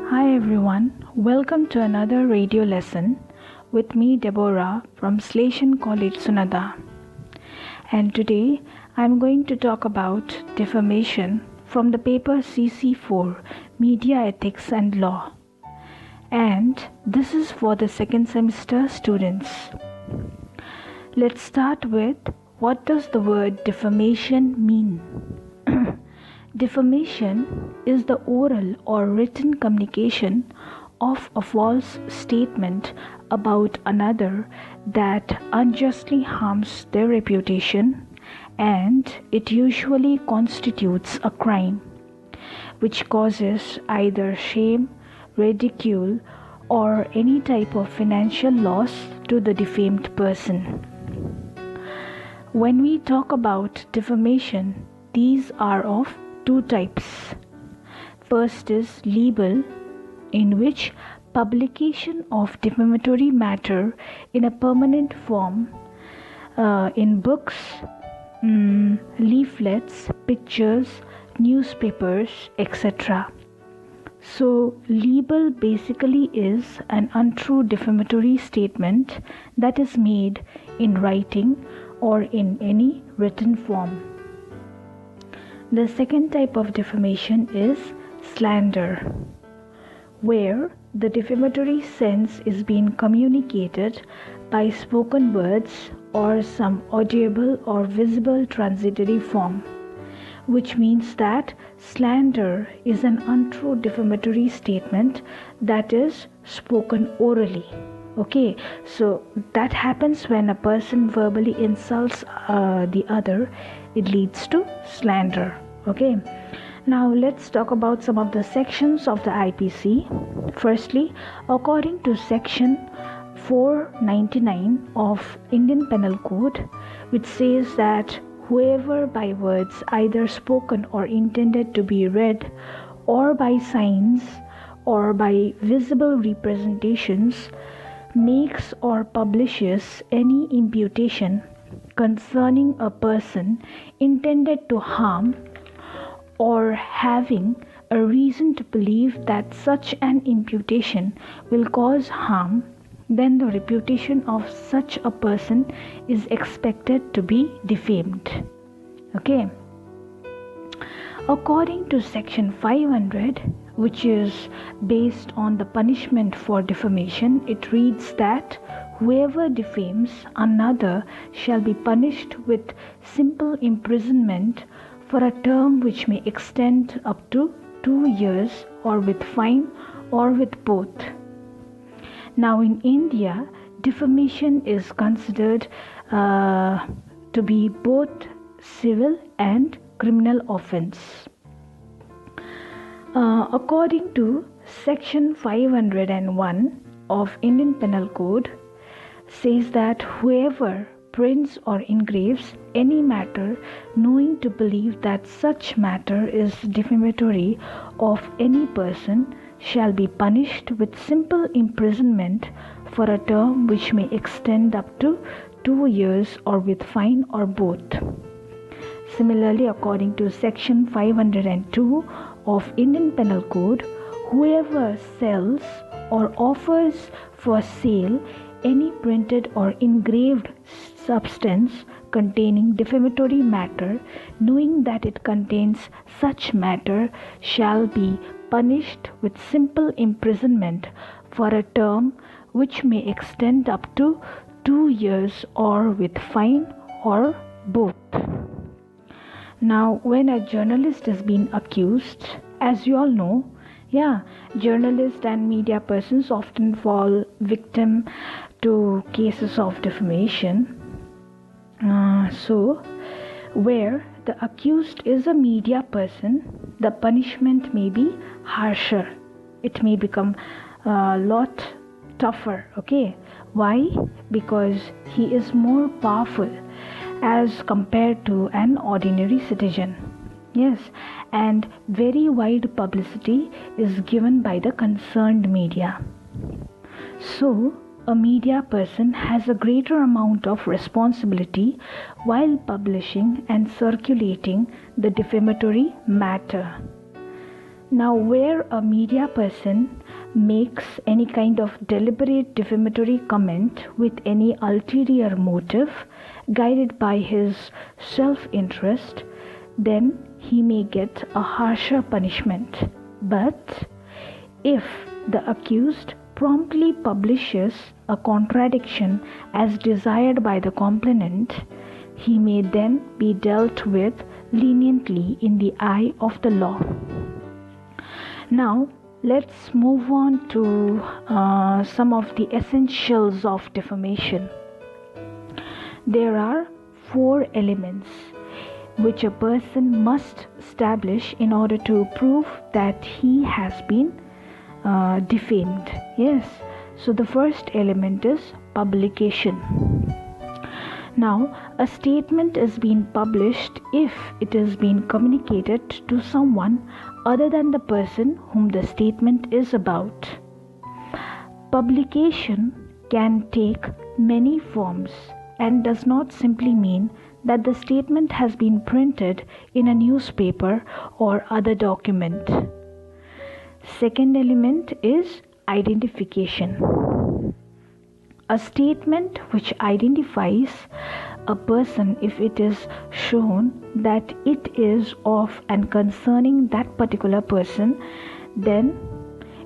Hi everyone, welcome to another radio lesson with me Debora from Slation College Sunada. And today I'm going to talk about defamation from the paper CC4 Media Ethics and Law. And this is for the second semester students. Let's start with what does the word defamation mean? Defamation is the oral or written communication of a false statement about another that unjustly harms their reputation, and it usually constitutes a crime which causes either shame, ridicule, or any type of financial loss to the defamed person. When we talk about defamation, these are of two types. First is libel, in which publication of defamatory matter in a permanent form in books, leaflets, pictures, newspapers, etc. So, libel basically is an untrue defamatory statement that is made in writing or in any written form. The second type of defamation is slander, where the defamatory sense is being communicated by spoken words or some audible or visible transitory form, which means that slander is an untrue defamatory statement that is spoken orally. Okay, so that happens when a person verbally insults the other. It leads to slander. Okay, now let's talk about some of the sections of the IPC. Firstly, according to section 499 of Indian Penal Code, which says that whoever by words either spoken or intended to be read, or by signs or by visible representations, makes or publishes any imputation concerning a person intended to harm, or having a reason to believe that such an imputation will cause harm, then the reputation of such a person is expected to be defamed. Okay. According to section 500, which is based on the punishment for defamation, it reads that whoever defames another shall be punished with simple imprisonment for a term which may extend up to 2 years, or with fine, or with both. Now in India, defamation is considered to be both civil and criminal offense. According to section 501 of Indian Penal Code, says that whoever prints or engraves any matter knowing to believe that such matter is defamatory of any person shall be punished with simple imprisonment for a term which may extend up to 2 years, or with fine, or both. Similarly, according to section 502 of Indian Penal Code, whoever sells or offers for sale any printed or engraved substance containing defamatory matter, knowing that it contains such matter, shall be punished with simple imprisonment for a term which may extend up to 2 years, or with fine, or both. Now, when a journalist is being accused, as you all know, journalists and media persons often fall victim to cases of defamation. So, where the accused is a media person, the punishment may be harsher. It may become a lot tougher. Okay, why? Because he is more powerful as compared to an ordinary citizen. Yes, and very wide publicity is given by the concerned media. So, a media person has a greater amount of responsibility while publishing and circulating the defamatory matter. Now, where a media person makes any kind of deliberate defamatory comment with any ulterior motive, guided by his self-interest, then he may get a harsher punishment. But if the accused promptly publishes a contradiction as desired by the complainant, he may then be dealt with leniently in the eye of the law. Now, let's move on to some of the essentials of defamation. There are 4 elements which a person must establish in order to prove that he has been defamed. Yes, so the first element is publication. Now, a statement is being published if it is being communicated to someone other than the person whom the statement is about. Publication can take many forms and does not simply mean that the statement has been printed in a newspaper or other document. Second element is identification. A statement which identifies a person if it is shown that it is of and concerning that particular person, then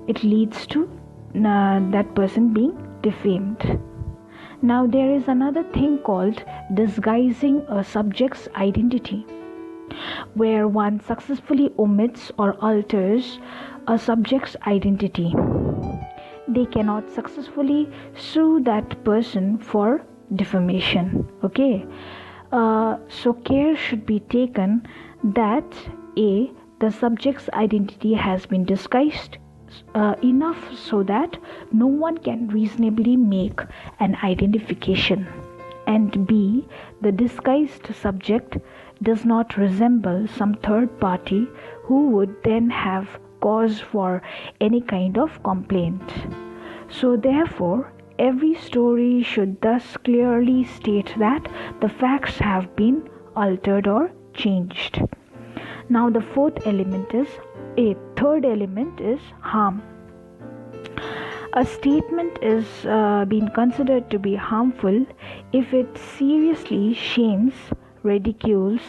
it leads to that person being defamed. Now, there is another thing called disguising a subject's identity, where one successfully omits or alters a subject's identity. They cannot successfully sue that person for defamation. Okay, so care should be taken that A, the subject's identity has been disguised enough so that no one can reasonably make an identification, and B, the disguised subject does not resemble some third party who would then have cause for any kind of complaint. So therefore, every story should thus clearly state that the facts have been altered or changed. Now, the third element is harm. A statement is being considered to be harmful if it seriously shames, ridicules,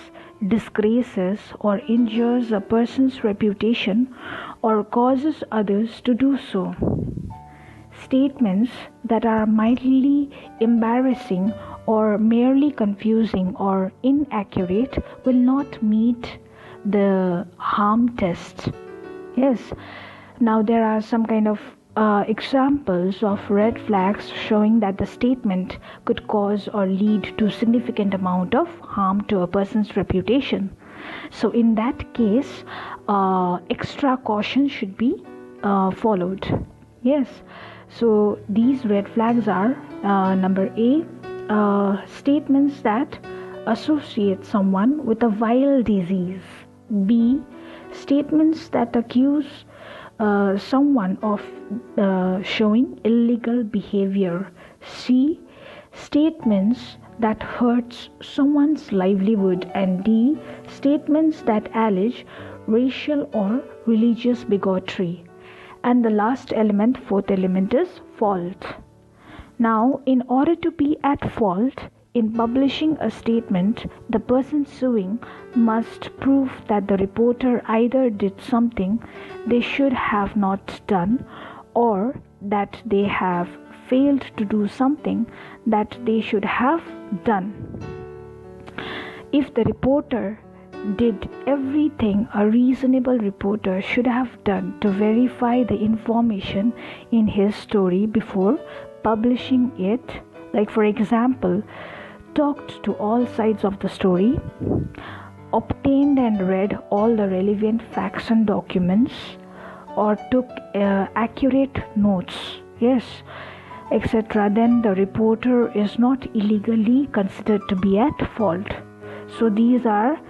disgraces, or injures a person's reputation or causes others to do so. Statements that are mildly embarrassing or merely confusing or inaccurate will not meet the harm test. Yes, now there are some kind of examples of red flags showing that the statement could cause or lead to significant amount of harm to a person's reputation. So in that case, extra caution should be followed. Yes, so these red flags are number A, statements that associate someone with a vile disease. B, statements that accuse someone of showing illegal behavior. C, statements that hurts someone's livelihood. And D, statements that allege racial or religious bigotry. And the last element, fourth element, is fault. Now, in order to be at fault in publishing a statement, the person suing must prove that the reporter either did something they should have not done, or that they have failed to do something that they should have done. If the reporter did everything a reasonable reporter should have done to verify the information in his story before publishing it, like for example, talked to all sides of the story, obtained and read all the relevant facts and documents, or took accurate notes, yes, etc., then the reporter is not illegally considered to be at fault. So these are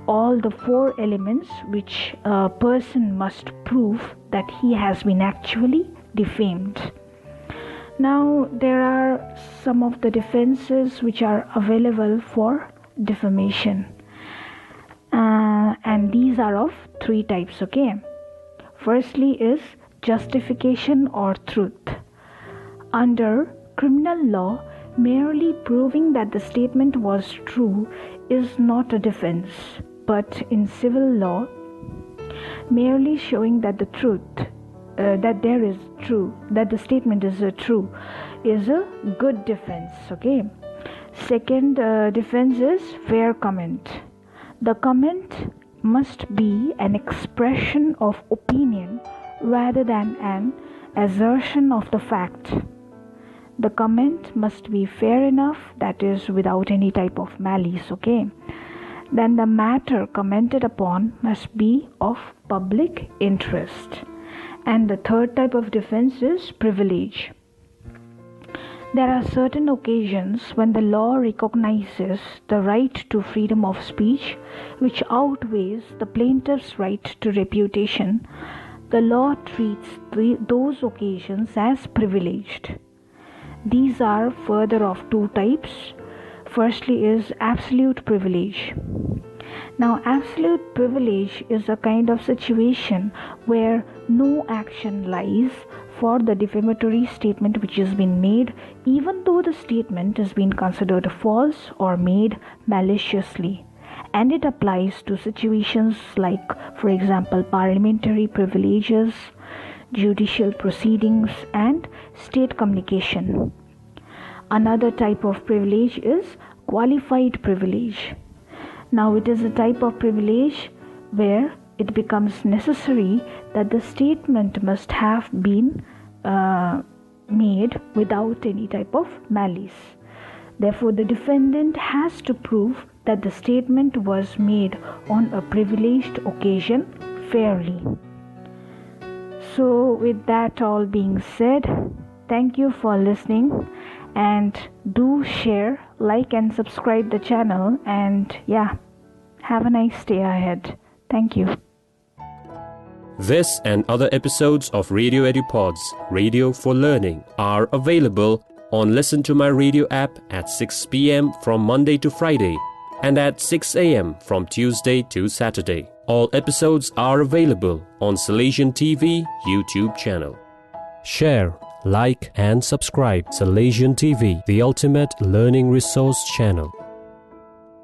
all the 4 elements which a person must prove that he has been actually defamed. Now, there are some of the defenses which are available for defamation, and these are of 3 types. Okay, Firstly is justification or truth. Under criminal law, merely proving that the statement was true is not a defense, but in civil law, merely showing that the the statement is true is a good defense. Okay. Second defense is fair comment. The comment must be an expression of opinion rather than an assertion of the fact. The comment must be fair enough, that is without any type of malice. Okay. Then the matter commented upon must be of public interest. And the third type of defense is privilege. There are certain occasions when the law recognizes the right to freedom of speech which outweighs the plaintiff's right to reputation. The law treats those occasions as privileged. These are further of two types. Firstly is absolute privilege. Now, absolute privilege is a kind of situation where no action lies for the defamatory statement which has been made, even though the statement has been considered false or made maliciously. And it applies to situations like, for example, parliamentary privileges, judicial proceedings, and state communication. Another type of privilege is qualified privilege. Now, it is a type of privilege where it becomes necessary that the statement must have been made without any type of malice. Therefore, the defendant has to prove that the statement was made on a privileged occasion fairly. So, with that all being said, thank you for listening, and do share, like and subscribe the channel, and have a nice day ahead. Thank you. This and other episodes of Radio EduPods, Radio for Learning, are available on Listen to My Radio app at 6 p.m. from Monday to Friday and at 6 a.m. from Tuesday to Saturday. All episodes are available on Salesian TV YouTube channel. Share, like and subscribe Salesian TV, the ultimate learning resource channel.